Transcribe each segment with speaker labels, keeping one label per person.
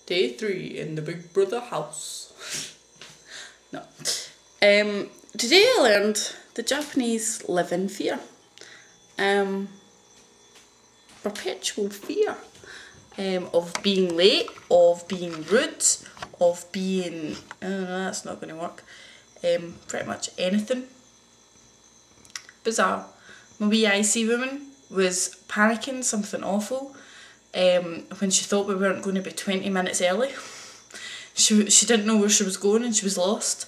Speaker 1: Day 3 in the Big Brother house. No. Today I learned the Japanese live in fear. Perpetual fear. Of being late, of being rude, of being... that's not going to work. Pretty much anything. Bizarre. My wee icy woman was panicking something awful when she thought we weren't going to be 20 minutes early. She didn't know where she was going and she was lost.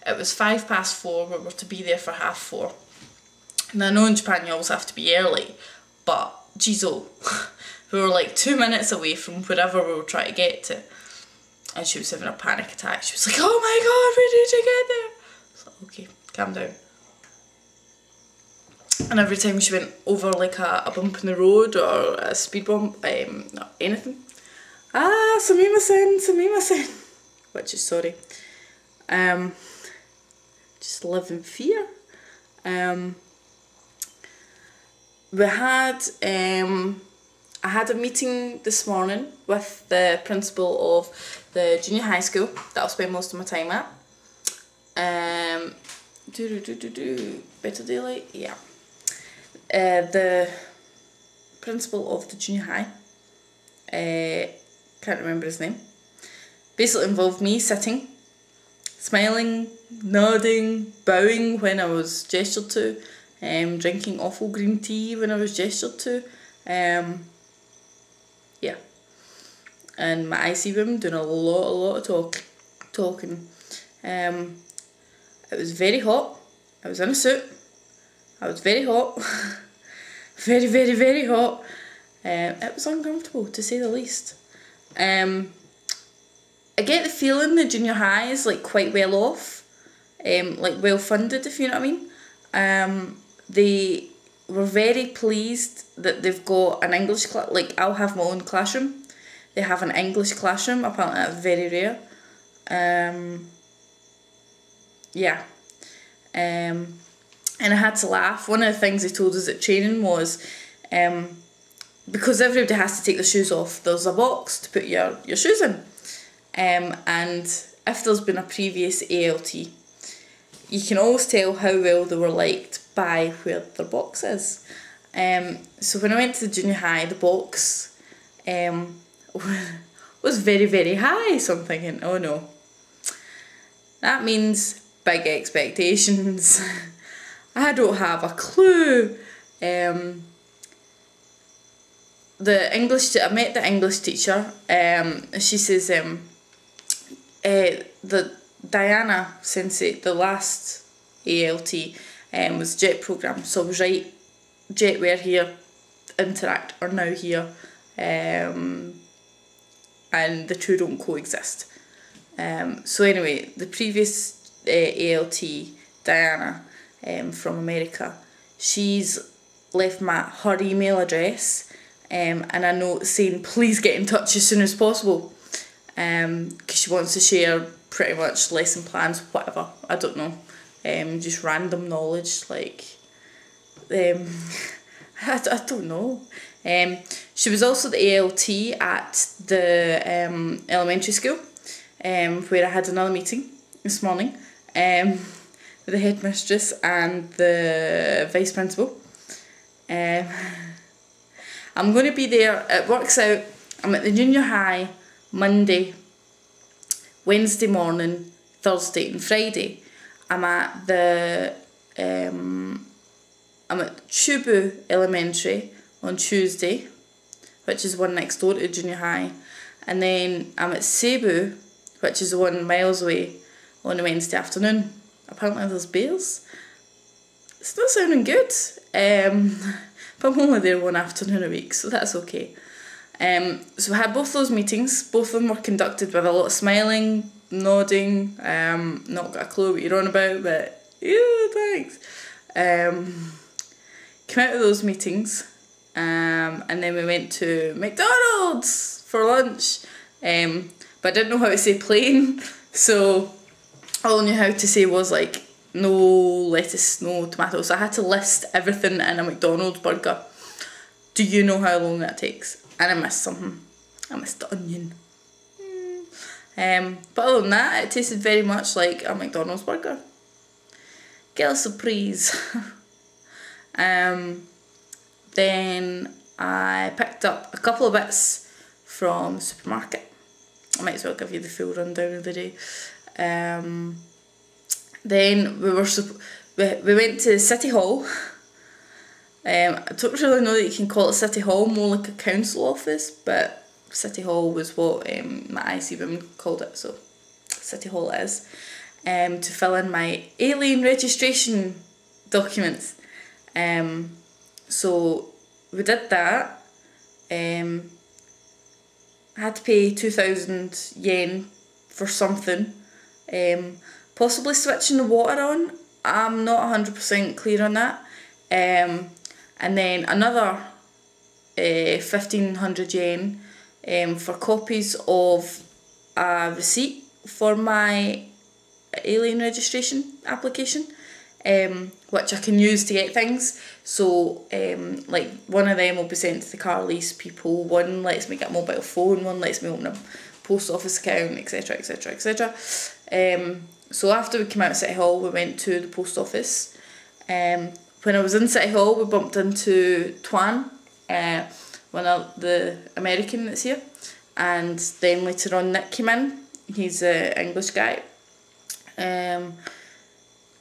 Speaker 1: It was 4:05, we were to be there for 4:30. And I know in Japan you always have to be early, but jeez-o. We were like 2 minutes away from wherever we were trying to get to. And she was having a panic attack. She was like, oh my god, we need to get there. I was like, okay, calm down. And every time she went over like a bump in the road or a speed bump, no, anything. Sumimasen. Which is sorry. Just live in fear. I had a meeting this morning with the principal of the junior high school that I'll spend most of my time at. Better daylight? Yeah. The principal of the junior high, can't remember his name, basically involved me sitting, smiling, nodding, bowing when I was gestured to, drinking awful green tea when I was gestured to, yeah, and my icy room doing a lot of talking. It was very hot. I was in a suit. I was very hot. very hot. It was uncomfortable to say the least. I get the feeling the junior high is like quite well off, like well funded, if you know what I mean. They were very pleased that they've got an English class. Like, I'll have my own classroom. They have an English classroom. Apparently that's very rare. Yeah. And I had to laugh. One of the things they told us at training was, because everybody has to take their shoes off, there's a box to put your shoes in. And if there's been a previous ALT, you can always tell how well they were liked by where their box is. So when I went to the junior high, the box was very high, so I'm thinking, oh no. That means big expectations. I don't have a clue. I met the English teacher. She says, the Diana Sensei, the last ALT, was JET programme. So I was right, JET were here, Interact are now here, and the two don't coexist. So anyway, the previous ALT, Diana, from America, she's left her email address and a note saying please get in touch as soon as possible, because she wants to share pretty much lesson plans, whatever, I don't know, just random knowledge, like, I don't know. She was also the ALT at the elementary school, where I had another meeting this morning, with the headmistress and the vice principal. I'm going to be there, it works out, I'm at the junior high Monday, Wednesday morning, Thursday and Friday. I'm at Chubu Elementary on Tuesday, which is one next door to junior high, and then I'm at Seibu, which is 1 miles away, on a Wednesday afternoon. Apparently there's bears. It's not sounding good, but I'm only there one afternoon a week, so that's okay. So I had both those meetings. Both of them were conducted with a lot of smiling, nodding, not got a clue what you're on about, but yeah, thanks. Came out of those meetings, and then we went to McDonald's for lunch, but I didn't know how to say plain, so all I knew how to say was like no lettuce, no tomato, so I had to list everything in a McDonald's burger. Do you know how long that takes? And I missed something. I missed the onion. But other than that, it tasted very much like a McDonald's burger. Quelle surprise. Then I picked up a couple of bits from the supermarket. I might as well give you the full rundown of the day. Then we went to City Hall. I don't really know that you can call it City Hall, more like a council office, but City Hall was what my IC women called it, so City Hall it is. To fill in my alien registration documents. So we did that. I had to pay 2,000 yen for something. Possibly switching the water on. I'm not 100% clear on that. And then another 1,500 yen for copies of a receipt for my alien registration application, which I can use to get things. So like one of them will be sent to the car lease people, one lets me get a mobile phone, one lets me open a post office account, etc, etc, etc. So after we came out of City Hall, we went to the post office. When I was in City Hall, we bumped into Tuan, one of the American that's here, and then later on Nick came in. He's an English guy. Didn't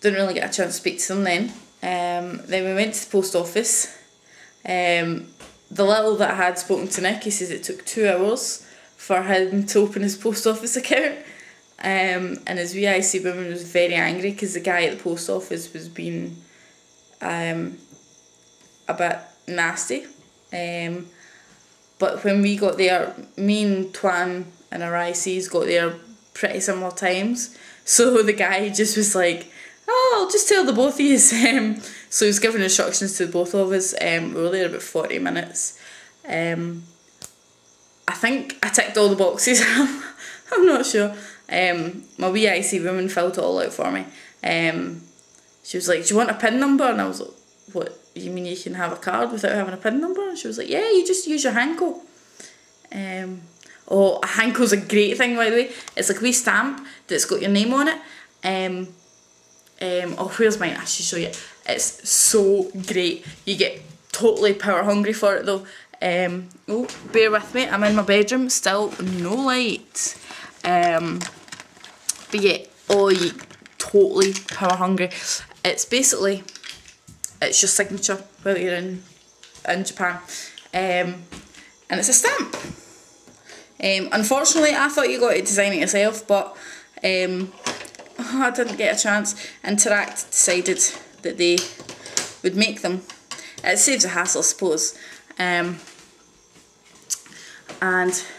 Speaker 1: really get a chance to speak to them then. Then we went to the post office. The little that I had spoken to Nick, he says it took 2 hours for him to open his post office account. And his VIC woman was very angry because the guy at the post office was being a bit nasty. But when we got there, me and Tuan and our ICs got there pretty similar times. So the guy just was like, oh, I'll just tell the both of you. So he was giving instructions to the both of us. We were there about 40 minutes. I think I ticked all the boxes. I'm not sure. My wee IC woman filled it all out for me. She was like, do you want a PIN number? And I was like, what, you mean you can have a card without having a PIN number? And she was like, yeah, you just use your Hanko. Oh, a Hanko's a great thing, by the way. It's like a wee stamp that's got your name on it. Oh, where's mine? I should show you. It's so great. You get totally power hungry for it though. Oh, bear with me. I'm in my bedroom. Still no light. But yeah, oh, you totally power hungry. It's basically, it's your signature while you're in Japan. And it's a stamp. Unfortunately, I thought you got to design it yourself, but I didn't get a chance. Interact decided that they would make them. It saves a hassle, I suppose. And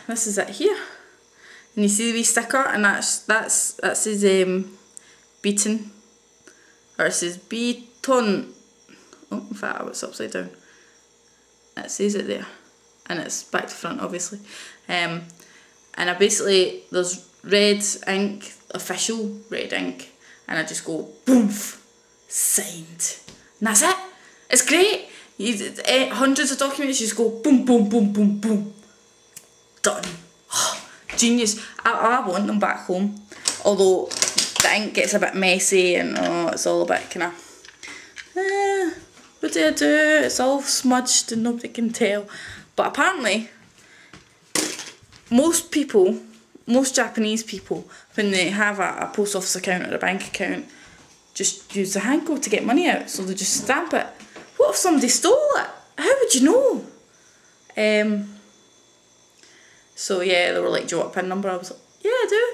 Speaker 1: this is it here. And you see the wee sticker, and that says beaten, or it says beaton. Oh, in fact, it's upside down. It says it there, and it's back to front, obviously. And I basically, there's red ink, official red ink, and I just go boom, signed, and that's it. It's great. Hundreds of documents, you just go boom, boom, boom, boom, boom, done. Genius. I want them back home, although the ink gets a bit messy and it's all a bit kind of what do I do? It's all smudged and nobody can tell. But apparently most Japanese people, when they have a post office account or a bank account, just use the Hanko to get money out, so they just stamp it. What if somebody stole it? How would you know? So yeah, they were like, do you want a PIN number? I was like, yeah, I do.